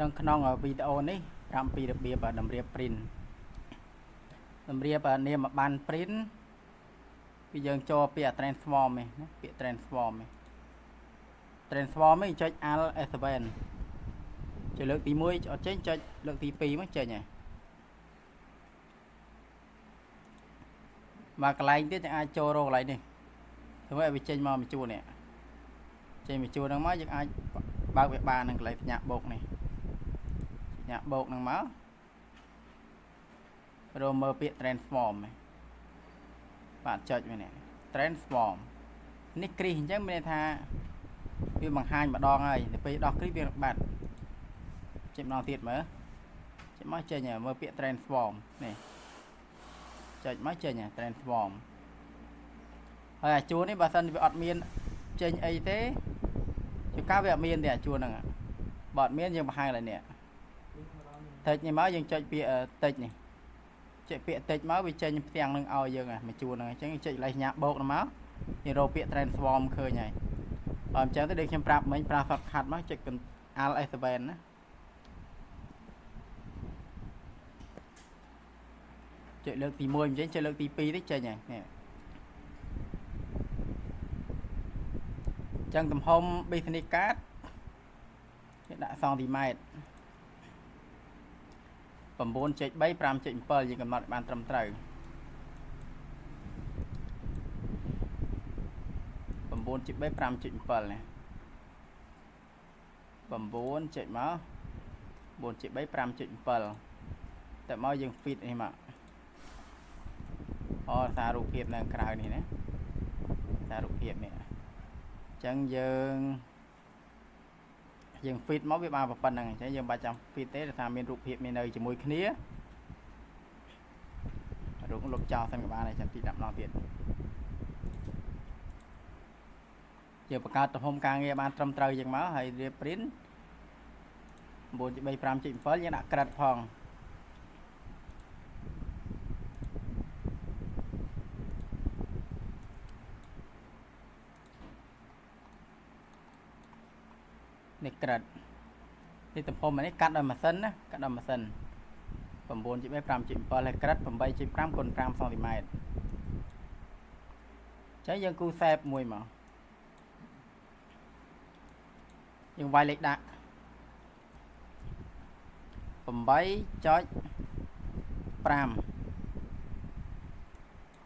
Trongក្នុងvideo này làm pi đặc biệt và đầm riệp print đầm riệp niêm bàn print bây giờ cho pi transform này pi transform ấy cho al s7 cho lượng tí muối cho chết cho lượng tí pi mới chơi nhỉ mà cái này tiếp ai cho rồi lại đi thế vậy bị chơi mà mình chua nè chơi mình chua đang mới những ai bao việc bàn này lại nhạc bột này nhạc bột năng máu rồi mở biệt transform này bạn chợt như này transform nick key chứ mình tha vì bằng hai mà đo ngay để bây đo cái việc bạn chém nó tiệt mở chém máy chơi nhà mở biệt transform này chợt máy chơi nhà transform rồi chúa này bà thân bị ọt miên trên ấy thế chúng cá về miên thì chua nè bọt miên nhưng mà hai là nè thịt như máu dân chơi bịa tịch này chạy bịa tịch máu bị chơi như tiền nâng ao dương à mà chua này chẳng chạy lại nhạc bột nó máu thì rồi bịa transform khơi nhảy làm chẳng tới đây xem prap mấy prap phật hạt máu chạy cần al s7 á chạy lượng tí môi mình chơi lượng tí pi đấy chơi nhảy nè chẳng tầm hôm business card đã xong thì mai 9.3 5.7 យើងកំណត់បានត្រឹមត្រូវ 9.3 5.7 នេះ 9 ចុចមក 4.3 5.7 តែមកយើង fit នេះមកអូសាររូបភាពនៅក្រៅនេះណាសាររូបភាពនេះអញ្ចឹងយើង fit មកវាបានប៉ុណ្ណឹងអញ្ចឹងយើងបាច់ចាំ fit ទេថាមានរូបភាពមាននៅជាមួយគ្នារូបលុបចោលសិនក៏បានដែរចាំទី10ដងទៀតយើងបង្កើតទំហំការងារបានត្រឹមត្រូវយ៉ាងមកហើយរៀប print 9.3 5.7 យើងដាក់ក្រិតផងនេះក្រិតនេះទំហំនេះកាត់ដោយម៉ាស៊ីនណាកាត់ដោយម៉ាស៊ីន 9.3 5.7 ហើយក្រិត 8.5 គុណ 5 សង់ទីម៉ែត្រចឹងយើងគូសេពមួយមកយើងវាយលេខដាក់ 8.5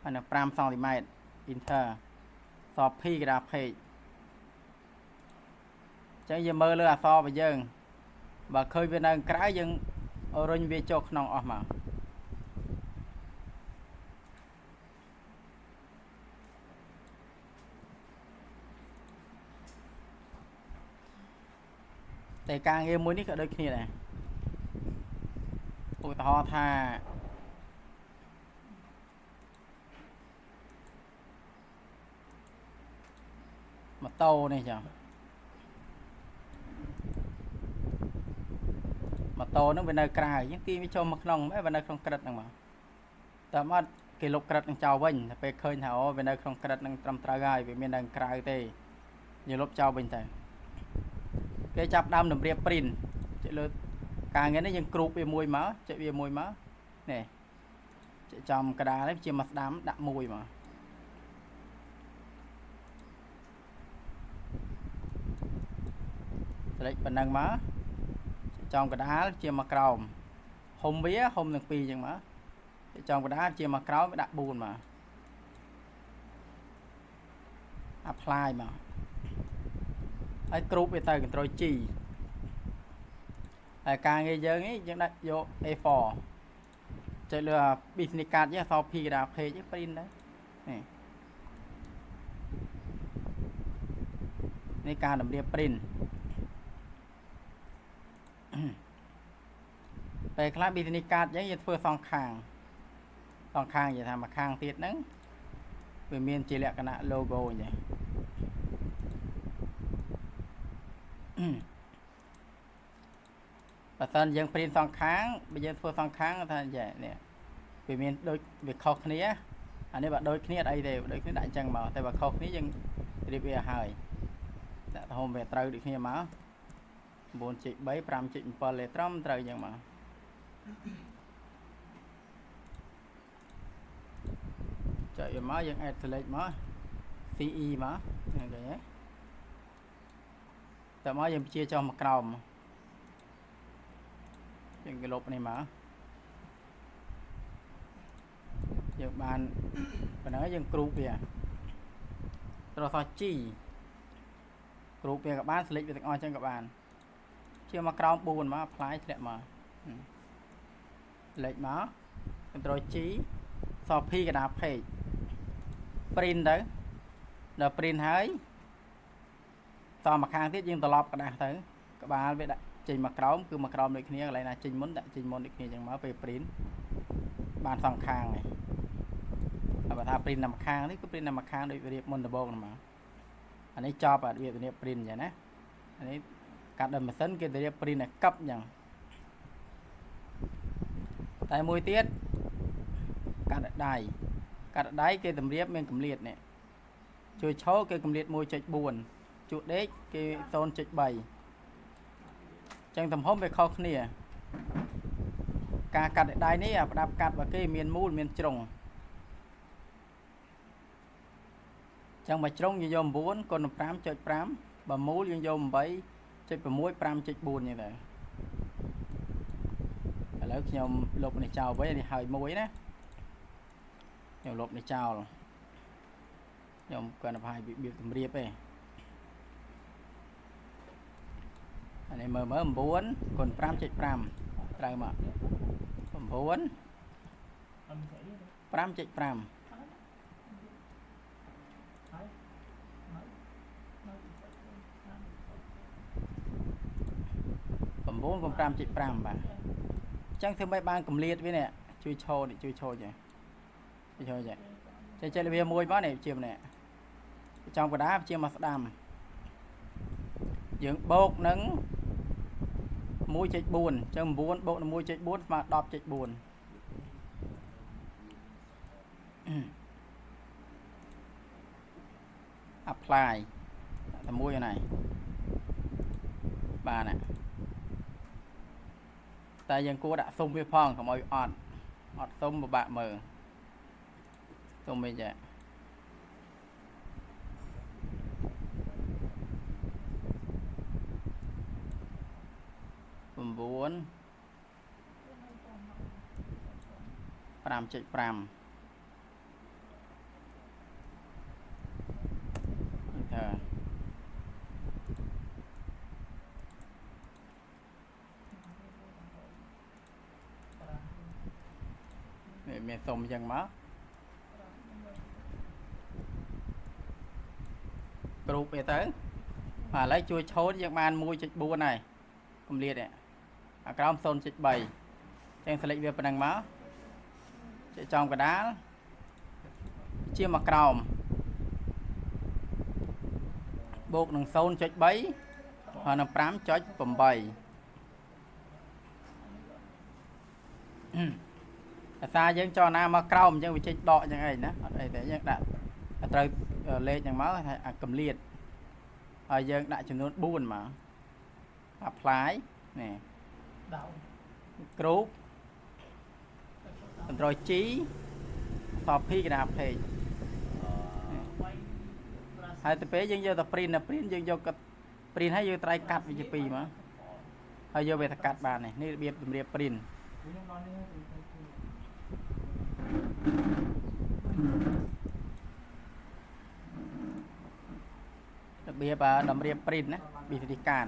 ហើយនៅ 5 សង់ទីម៉ែត្រ enter សព P ក្រាភេកចឹងយើងមើលលើអក្សររបស់យើងបើឃើញវានៅក្រៅយើងរុញវាចូលក្នុងអស់មកតែការងារមួយនេះក៏ដូចគ្នាដែរឧទាហរណ៍ថាម៉ូតូនេះចឹងម៉ូតូហ្នឹងវានៅក្រៅយើងទាញវាចូលមកក្នុងវានៅក្នុងក្រិតហ្នឹងមកតែអត់គេលុបក្រិតនឹងចោលវិញតែពេលឃើញថាអូវានៅក្នុងក្រិតហ្នឹងត្រឹមត្រូវហើយវាមាននៅក្រៅទេយើងលុបចោលវិញទៅគេចាប់ដើមតម្រៀប print ចុចលើការងារនេះយើងគ្រូបវាមួយមកចុចវាមួយមកនេះចុចចំកដាលនេះជាមកស្ដាំដាក់មួយមកស្រេចប៉ុណ្ណឹងមកចំកដាលជាមកក្រោមហុំវាហុំទាំងពីរអញ្ចឹងមកចំកដាលជាមកក្រោមដាក់4មក apply មកហើយគ្រូបវាទៅ control G ហើយការងារយើងនេះយើងដាក់យក A4 ចុចលើ business card នេះអក្សរ P ក្រា page print ដែរនេះការតម្រៀប print ពេលខ្លះ business card អញ្ចឹងយើងធ្វើសងខាងនិយាយថាមួយខាងទៀតហ្នឹងវាមានជាលក្ខណៈ logo អញ្ចឹងបើសិនយើង print សងខាងបើយើងធ្វើសងខាងថាចេះនេះវាមានដូចវាខុសគ្នាអានេះបើដូចគ្នាអត់អីទេដូចគ្នាដាក់អញ្ចឹងមកតែបើខុសគ្នាយើងរៀបវាឲ្យដាក់ទំហំវាត្រូវដូចគ្នាមក 9.3 5.7 លេត្រឹមត្រូវយ៉ាងមកចុចយកមកយើង add select មក CE មកហ្នឹងគេហ៎តើមកយើងបញ្ជាចុះមកក្រោមយើងគេលុបនេះមកយើងបានប៉ុណ្ណឹងយើងគ្រូបវាត្រូវសោះ G គ្រូបវាក៏បាន select វាទាំងអស់ចឹងក៏បានជាមកក្រោម4មក apply ធ្លាក់មកលេខមក Ctrl G សោះ P កណ្ដាល page print ទៅដល់ print ហើយតមកខាងទៀតយើងត្រឡប់กระดาษទៅក្បាលវាដាក់ចេញមកក្រោមគឺមកក្រោមដូចគ្នាកន្លែងណាចេញមុនដាក់ចេញមុនដូចគ្នាចឹងមកពេល print បានសងខាងហើយបើថា print តាមខាងនេះគឺ print តាមខាងដូចរៀបមុនដំបូងហ្នឹងមកអានេះចប់អាវារៀប print ចឹងណាអានេះកាត់ដល់ម៉ាស៊ីនគេទៅរៀប print ឲ្យកັບចឹងតែមួយទៀតកាត់ដៃគេតម្រៀបមានកម្រិតនេះជួយឈោគេកម្រិត 1.4 ជួដេកគេ 0.3 ចឹងទំហំវាខុសគ្នាការកាត់ដៃនេះប្រដាប់កាត់បើគេមានមូលមានជ្រុងចឹងបើជ្រុងយើងយក9គុណ 5.5 បើមូលយើងយក 8.6 5.4 ចឹងទៅឥឡូវខ្ញុំលុបនេះចោលវិញនេះហើយមួយណាខ្ញុំលុបនេះចោលខ្ញុំគាត់ឲ្យរបៀបតម្រៀបទេអានេះមើល9គុណ 5.5 ត្រូវមក 9 5.5 9គុណ 5.5 បាទអញ្ចឹងធ្វើម៉េចបានកម្រិតវានេះជួយឈោនេះជួយឈោចេះចេះវាមួយមកនេះជាម្នាក់ចំកណ្ដាលជាមកស្ដាំយើងបូកនឹង 1.4 អញ្ចឹង 9 បូកនឹង 1.4 ស្មើ 10.4 apply តែមួយហ្នឹងបានតែយើងគួរដាក់សុំវាផងកុំឲ្យអត់សុំពិបាកមើលសុំវិញចា9 5.5 មានសុំអញ្ចឹងមកគ្រូបវាទៅបាទឥឡូវជួយឆូតយើងបាន 1.4 ហើយកម្រិតនេះអាក្រោម 0.3 ចឹង select វាប៉ុណ្ណឹងមកចេះចំកដាលជាមកក្រោមបូកនឹង 0.3 ហើយនឹង 5.8 អាសាយើងចរណាមកក្រោមអញ្ចឹងវាចេញដកអញ្ចឹងឯងណាអត់អីទេយើងដាក់ត្រូវលេខអញ្ចឹងមកអាកម្រិតហើយយើងដាក់ចំនួន 4 មក apply នេះគ្រូប Ctrl G copy កណ្ដាល page ហើយទៅពេលយើងយកទៅ print យើងយក print ហើយយើងត្រូវកាត់វាជា2មកហើយយកវាទៅកាត់បាននេះរបៀបតម្រៀប print របៀបតម្រៀប print ណាវិធីការ